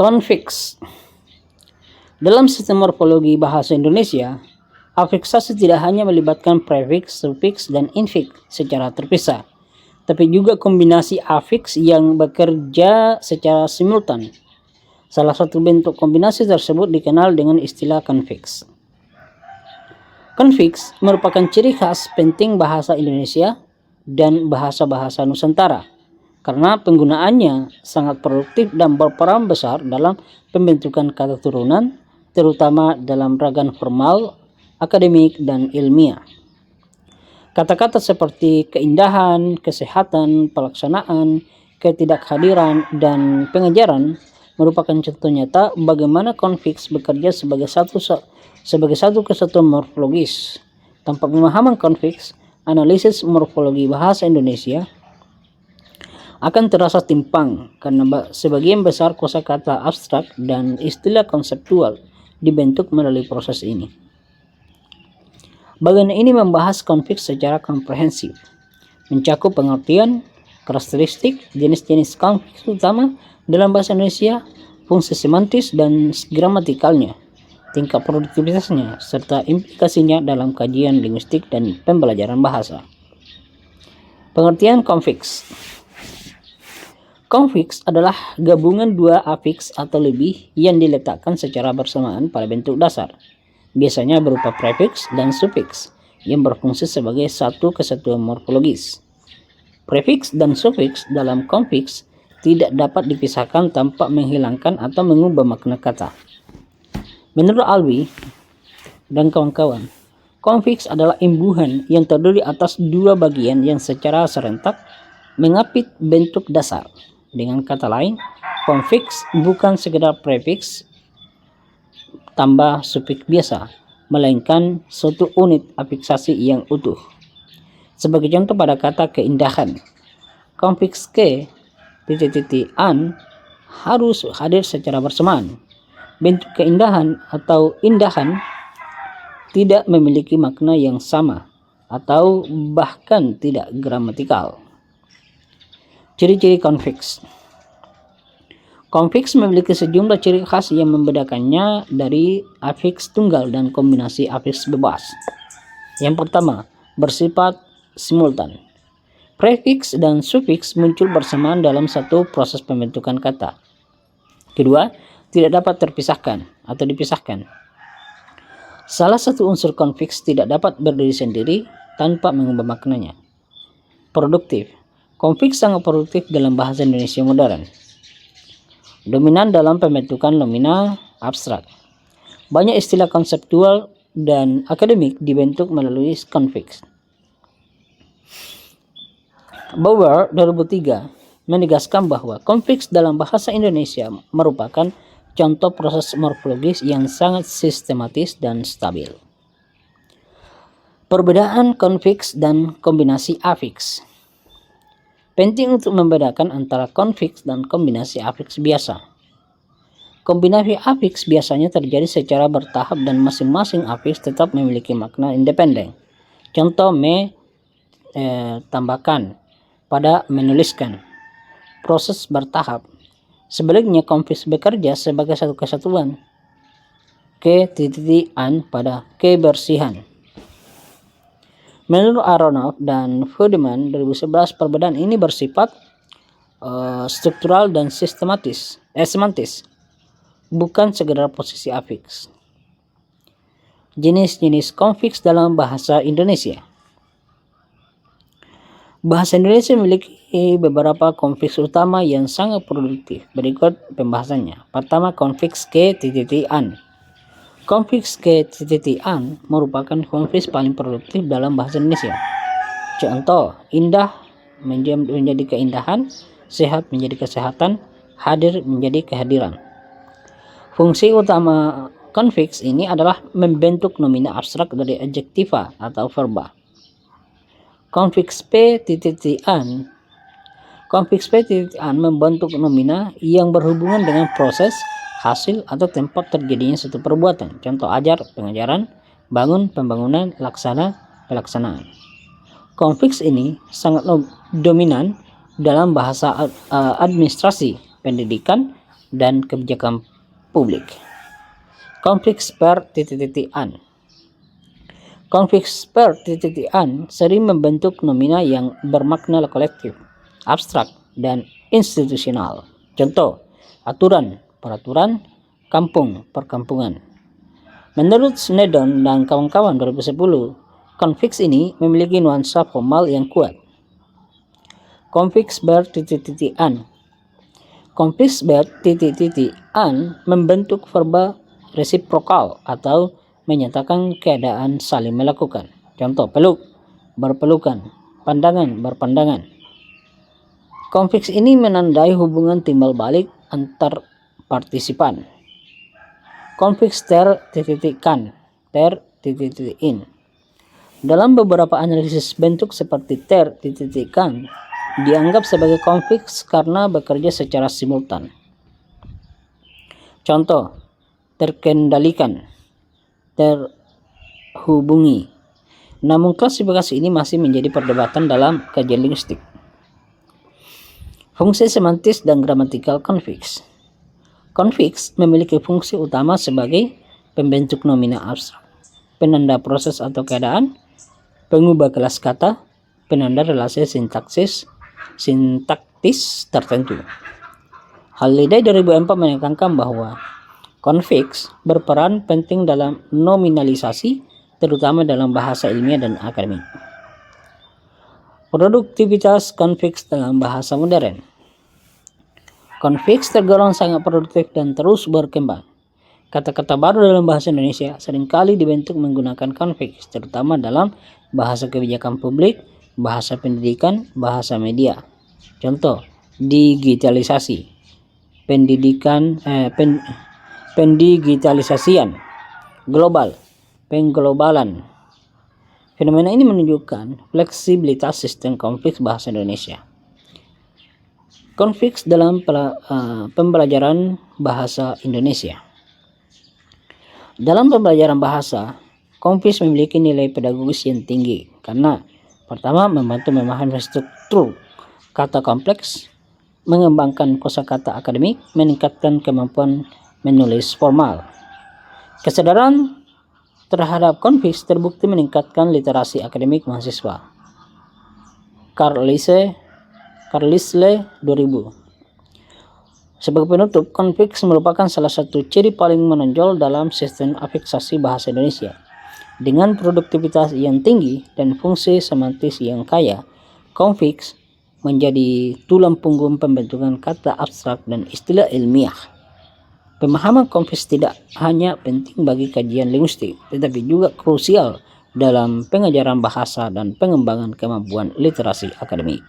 Konfiks. Dalam sistem morfologi bahasa Indonesia, afiksasi tidak hanya melibatkan prefiks, sufiks, dan infiks secara terpisah, tapi juga kombinasi afiks yang bekerja secara simultan. Salah satu bentuk kombinasi tersebut dikenal dengan istilah konfiks. Konfiks merupakan ciri khas penting bahasa Indonesia dan bahasa-bahasa Nusantara, karena penggunaannya sangat produktif dan berperan besar dalam pembentukan kata turunan, terutama dalam ragam formal, akademik, dan ilmiah. Kata-kata seperti keindahan, kesehatan, pelaksanaan, ketidakhadiran, dan pengajaran merupakan contoh nyata bagaimana konfiks bekerja sebagai satu kesatuan morfologis. Tanpa pemahaman konfiks, analisis morfologi bahasa Indonesia akan terasa timpang karena sebagian besar kosakata abstrak dan istilah konseptual dibentuk melalui proses ini. Bagian ini membahas konfiks secara komprehensif, mencakup pengertian, karakteristik, jenis-jenis konfiks utama dalam bahasa Indonesia, fungsi semantis dan gramatikalnya, tingkat produktivitasnya, serta implikasinya dalam kajian linguistik dan pembelajaran bahasa. Pengertian konfiks. Konfiks adalah gabungan dua afiks atau lebih yang diletakkan secara bersamaan pada bentuk dasar, biasanya berupa prefiks dan sufiks, yang berfungsi sebagai satu kesatuan morfologis. Prefiks dan sufiks dalam konfiks tidak dapat dipisahkan tanpa menghilangkan atau mengubah makna kata. Menurut Alwi dan kawan-kawan, konfiks adalah imbuhan yang terdiri atas dua bagian yang secara serentak mengapit bentuk dasar. Dengan kata lain, konfiks bukan sekedar prefiks tambah sufiks biasa, melainkan suatu unit afiksasi yang utuh. Sebagai contoh pada kata keindahan, konfiks an harus hadir secara bersamaan. Bentuk keindahan atau indahan tidak memiliki makna yang sama atau bahkan tidak gramatikal. Ciri-ciri konfiks. Konfiks memiliki sejumlah ciri khas yang membedakannya dari afiks tunggal dan kombinasi afiks bebas. Yang pertama, bersifat simultan. Prefiks dan sufiks muncul bersamaan dalam satu proses pembentukan kata. Kedua, tidak dapat terpisahkan atau dipisahkan. Salah satu unsur konfiks tidak dapat berdiri sendiri tanpa mengubah maknanya. Produktif. Konfiks sangat produktif dalam bahasa Indonesia modern. Dominan dalam pembentukan nomina abstrak. Banyak istilah konseptual dan akademik dibentuk melalui konfiks. Bauer 2003 menegaskan bahwa konfiks dalam bahasa Indonesia merupakan contoh proses morfologis yang sangat sistematis dan stabil. Perbedaan konfiks dan kombinasi afiks. Penting untuk membedakan antara konfiks dan kombinasi afiks biasa. Kombinasi afiks biasanya terjadi secara bertahap dan masing-masing afiks tetap memiliki makna independen. Contoh tambahkan pada menuliskan. Proses bertahap. Sebaliknya konfiks bekerja sebagai satu kesatuan. An pada kebersihan. Menurut Aronoff dan Fudeman 2011, perbedaan ini bersifat struktural dan semantis, bukan sekedar posisi afiks. Jenis-jenis konfiks dalam bahasa Indonesia. Bahasa Indonesia memiliki beberapa konfiks utama yang sangat produktif. Berikut pembahasannya. Pertama, konfiks an. Konfiks an merupakan konfiks paling produktif dalam bahasa Indonesia. Contoh, indah menjadi keindahan, sehat menjadi kesehatan, hadir menjadi kehadiran. Fungsi utama konfiks ini adalah membentuk nomina abstrak dari adjektiva atau verba. Konfiks an membentuk nomina yang berhubungan dengan proses, hasil, atau tempat terjadinya suatu perbuatan. Contoh ajar, pengajaran, bangun, pembangunan, laksana, pelaksanaan. Konfiks ini sangat dominan dalam bahasa administrasi, pendidikan, dan kebijakan publik. Konflik per titik-titikan. Konflik per titik-titikan sering membentuk nomina yang bermakna kolektif, abstrak, dan institusional. Contoh, aturan, peraturan, kampung, perkampungan. Menurut Snedon dan kawan-kawan 2010, konflik ini memiliki nuansa formal yang kuat. Konflik bertitik-titikan. Konflik bertitik-titikan membentuk verba resiprokal atau menyatakan keadaan saling melakukan. Contoh, peluk, berpelukan, pandangan, berpandangan. Konflik ini menandai hubungan timbal balik antar partisipan. Konflik ter-titik-titikan, ter-titik-titikin. Dalam beberapa analisis bentuk seperti ter-titik-titikan dianggap sebagai konflik karena bekerja secara simultan. Contoh, terkendalikan, terhubungi. Namun klasifikasi ini masih menjadi perdebatan dalam kajian linguistik. Fungsi semantis dan gramatikal konfiks. Konfiks memiliki fungsi utama sebagai pembentuk nomina abstrak, penanda proses atau keadaan, pengubah kelas kata, penanda relasi sintaktis tertentu. Halliday 2004 menekankan bahwa konfiks berperan penting dalam nominalisasi, terutama dalam bahasa ilmiah dan akademik. Produktivitas konfiks dalam bahasa modern. Konfiks tergolong sangat produktif dan terus berkembang. Kata-kata baru dalam bahasa Indonesia seringkali dibentuk menggunakan konfiks, terutama dalam bahasa kebijakan publik, bahasa pendidikan, bahasa media. Contoh, digitalisasi, pendigitalisasian, global, pengglobalan. Fenomena ini menunjukkan fleksibilitas sistem konfiks bahasa Indonesia. Konfiks dalam pembelajaran bahasa Indonesia. Dalam pembelajaran bahasa, konfiks memiliki nilai pedagogis yang tinggi karena pertama, membantu memahami struktur kata kompleks, mengembangkan kosakata akademik, meningkatkan kemampuan menulis formal. Kesadaran terhadap konfiks terbukti meningkatkan literasi akademik mahasiswa. Carlisle 2000. Sebagai penutup, konfiks merupakan salah satu ciri paling menonjol dalam sistem afiksasi bahasa Indonesia. Dengan produktivitas yang tinggi dan fungsi semantis yang kaya, konfiks menjadi tulang punggung pembentukan kata abstrak dan istilah ilmiah. Pemahaman konfiks tidak hanya penting bagi kajian linguistik, tetapi juga krusial dalam pengajaran bahasa dan pengembangan kemampuan literasi akademik.